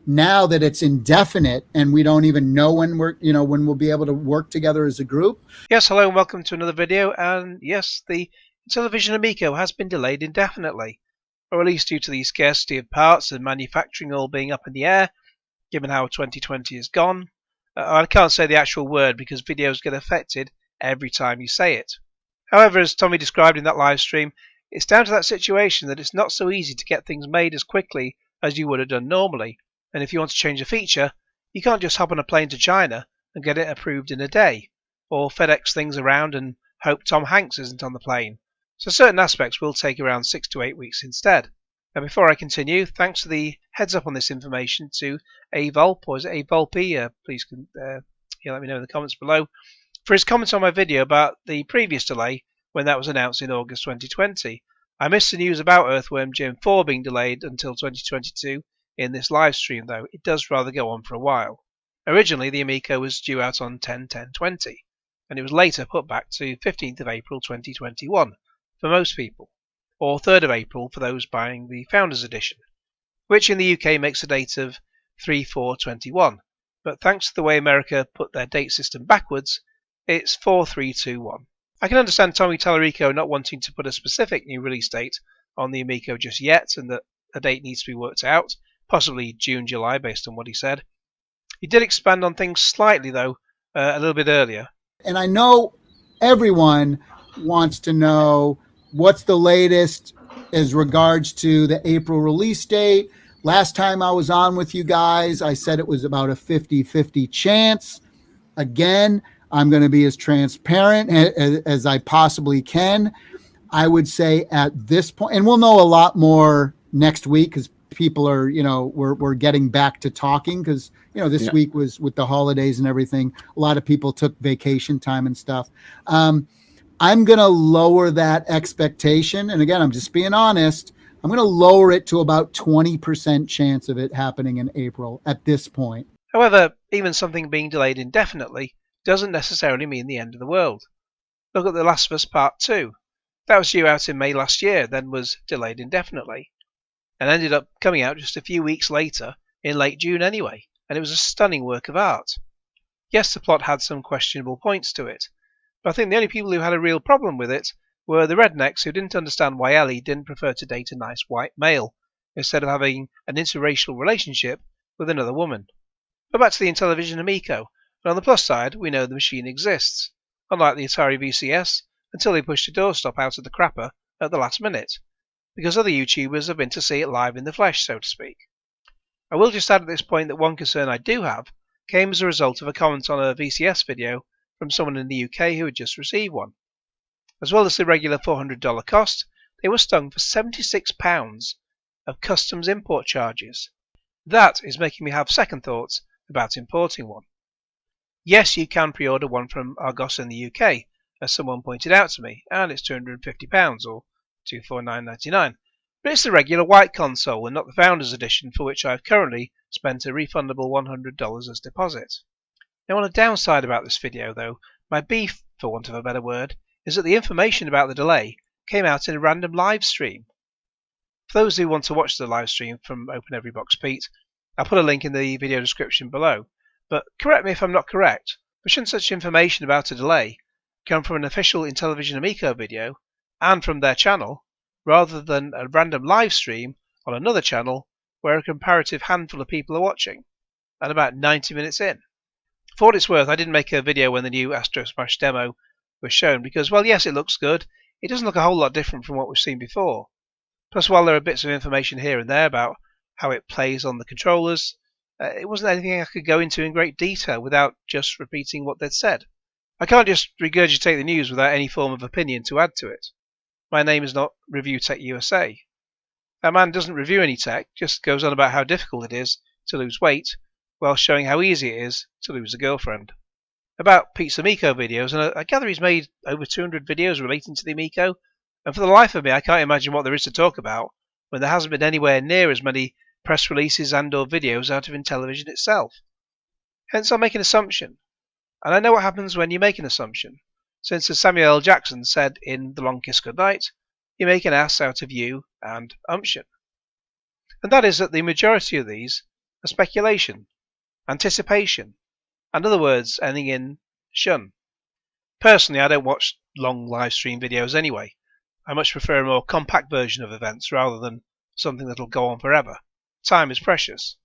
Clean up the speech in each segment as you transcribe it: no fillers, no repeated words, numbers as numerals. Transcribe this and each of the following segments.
now that it's indefinite and we don't even know when when we'll be able to work together as a group. Yes, hello and welcome to another video. And yes, the Intellivision Amico has been delayed indefinitely, or at least due to the scarcity of parts and manufacturing all being up in the air, given how 2020 has gone. I can't say the actual word because videos get affected every time you say it. However, as Tommy described in that live stream, it's down to that situation that it's not so easy to get things made as quickly as you would have done normally. And if you want to change a feature, you can't just hop on a plane to China and get it approved in a day, or FedEx things around and hope Tom Hanks isn't on the plane. So certain aspects will take around 6 to 8 weeks instead. Now before I continue, thanks for the heads up on this information to Avolp, or is it Avolp? Please let me know in the comments below, for his comments on my video about the previous delay when that was announced in August 2020. I missed the news about Earthworm Jim 4 being delayed until 2022 in this live stream, though it does rather go on for a while. Originally the Amico was due out on 10/10/20, and it was later put back to 15th of April 2021 for most people, or 3rd of April for those buying the Founders Edition, which in the UK makes a date of 3/4/21, but thanks to the way America put their date system backwards, it's 4/3/21. I can understand Tommy Tallarico not wanting to put a specific new release date on the Amico just yet, and that a date needs to be worked out, possibly June, July, based on what he said. He did expand on things slightly, though, a little bit earlier. And I know everyone wants to know what's the latest as regards to the April release date. Last time I was on with you guys, I said it was about a 50-50 chance. Again, I'm going to be as transparent as I possibly can. I would say at this point, and we'll know a lot more next week because people are, we're getting back to talking because, this week was with the holidays and everything. A lot of people took vacation time and stuff. I'm going to lower that expectation. And again, I'm just being honest. I'm going to lower it to about 20% chance of it happening in April at this point. However, even something being delayed indefinitely doesn't necessarily mean the end of the world. Look at The Last of Us Part 2. That was due out in May last year, then was delayed indefinitely, and ended up coming out just a few weeks later in late June anyway, and it was a stunning work of art. Yes, the plot had some questionable points to it, but I think the only people who had a real problem with it were the rednecks who didn't understand why Ellie didn't prefer to date a nice white male instead of having an interracial relationship with another woman. But back to the Intellivision Amico, and on the plus side, we know the machine exists, unlike the Atari VCS, until they pushed a doorstop out of the crapper at the last minute, because other YouTubers have been to see it live in the flesh, so to speak. I will just add at this point that one concern I do have came as a result of a comment on a VCS video from someone in the UK who had just received one. As well as the regular $400 cost, they were stung for £76 of customs import charges. That is making me have second thoughts about importing one. Yes, you can pre-order one from Argos in the UK, as someone pointed out to me, and it's £250 or $249.99. But it's the regular white console and not the Founders Edition, for which I've currently spent a refundable $100 as deposit. Now, on a downside about this video, though, my beef, for want of a better word, is that the information about the delay came out in a random live stream. For those who want to watch the live stream from Open Every Box Pete, I'll put a link in the video description below. But correct me if I'm not correct, but shouldn't such information about a delay come from an official Intellivision Amico video and from their channel, rather than a random live stream on another channel where a comparative handful of people are watching, and about 90 minutes in? For what it's worth, I didn't make a video when the new Astrosmash demo was shown because, well, yes, it looks good. It doesn't look a whole lot different from what we've seen before. Plus, while there are bits of information here and there about how it plays on the controllers, it wasn't anything I could go into in great detail without just repeating what they'd said. I can't just regurgitate the news without any form of opinion to add to it. My name is not Review Tech USA. That man doesn't review any tech, just goes on about how difficult it is to lose weight, while showing how easy it is to lose a girlfriend. About Pete's Amico videos, and I gather he's made over 200 videos relating to the Amico, and for the life of me I can't imagine what there is to talk about when there hasn't been anywhere near as many press releases and or videos out of Intellivision itself. Hence I make an assumption, and I know what happens when you make an assumption, since as Samuel L. Jackson said in The Long Kiss Goodnight, you make an ass out of you and umption. And that is that the majority of these, a speculation, anticipation, and other words ending in shun. Personally, I don't watch long live stream videos anyway. I much prefer a more compact version of events rather than something that'll go on forever. Time is precious.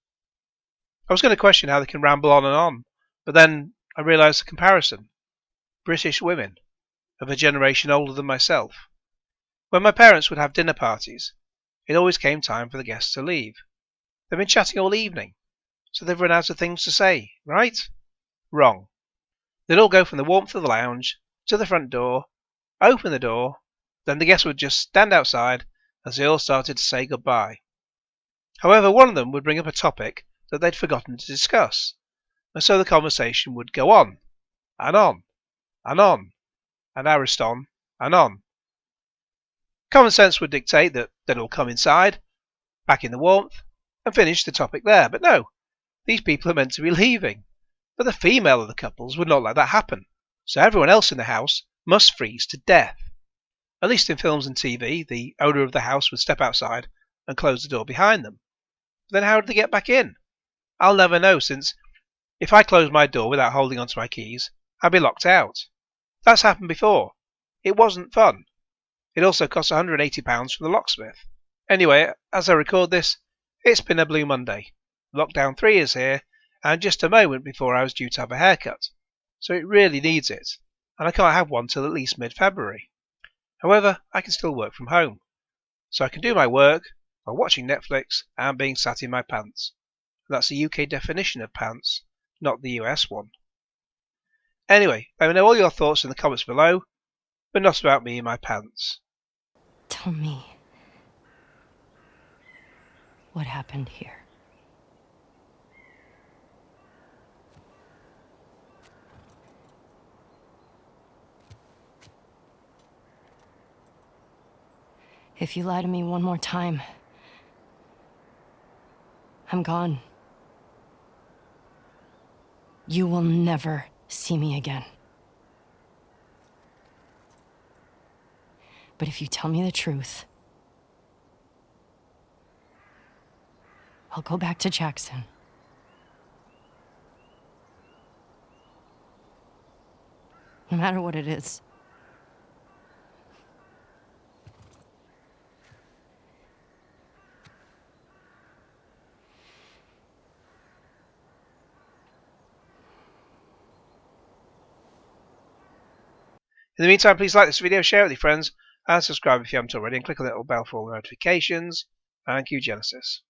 I was going to question how they can ramble on, but then I realised the comparison. British women, of a generation older than myself. When my parents would have dinner parties, it always came time for the guests to leave. They've been chatting all evening, so they've run out of things to say, right? Wrong. They'd all go from the warmth of the lounge to the front door, open the door, then the guests would just stand outside as they all started to say goodbye. However, one of them would bring up a topic that they'd forgotten to discuss, and so the conversation would go on, and on, and on, and Ariston, and on. Common sense would dictate that they'd all come inside, back in the warmth, and finish the topic there, but no, these people are meant to be leaving. But the female of the couples would not let that happen, so everyone else in the house must freeze to death. At least in films and TV, the owner of the house would step outside and close the door behind them. But then how did they get back in? I'll never know, since if I closed my door without holding onto my keys, I'd be locked out. That's happened before. It wasn't fun. It also cost £180 from the locksmith. Anyway, as I record this, it's been a Blue Monday. Lockdown 3 is here, and just a moment before I was due to have a haircut. So it really needs it, and I can't have one till at least mid-February. However, I can still work from home, so I can do my work while watching Netflix and being sat in my pants. And that's the UK definition of pants, not the US one. Anyway, let me know all your thoughts in the comments below, but not about me in my pants. Tell me what happened here. If you lie to me one more time, I'm gone. You will never see me again. But if you tell me the truth, I'll go back to Jackson. No matter what it is. In the meantime, please like this video, share it with your friends, and subscribe if you haven't already, and click on the little bell for all notifications. Thank you, Genesis.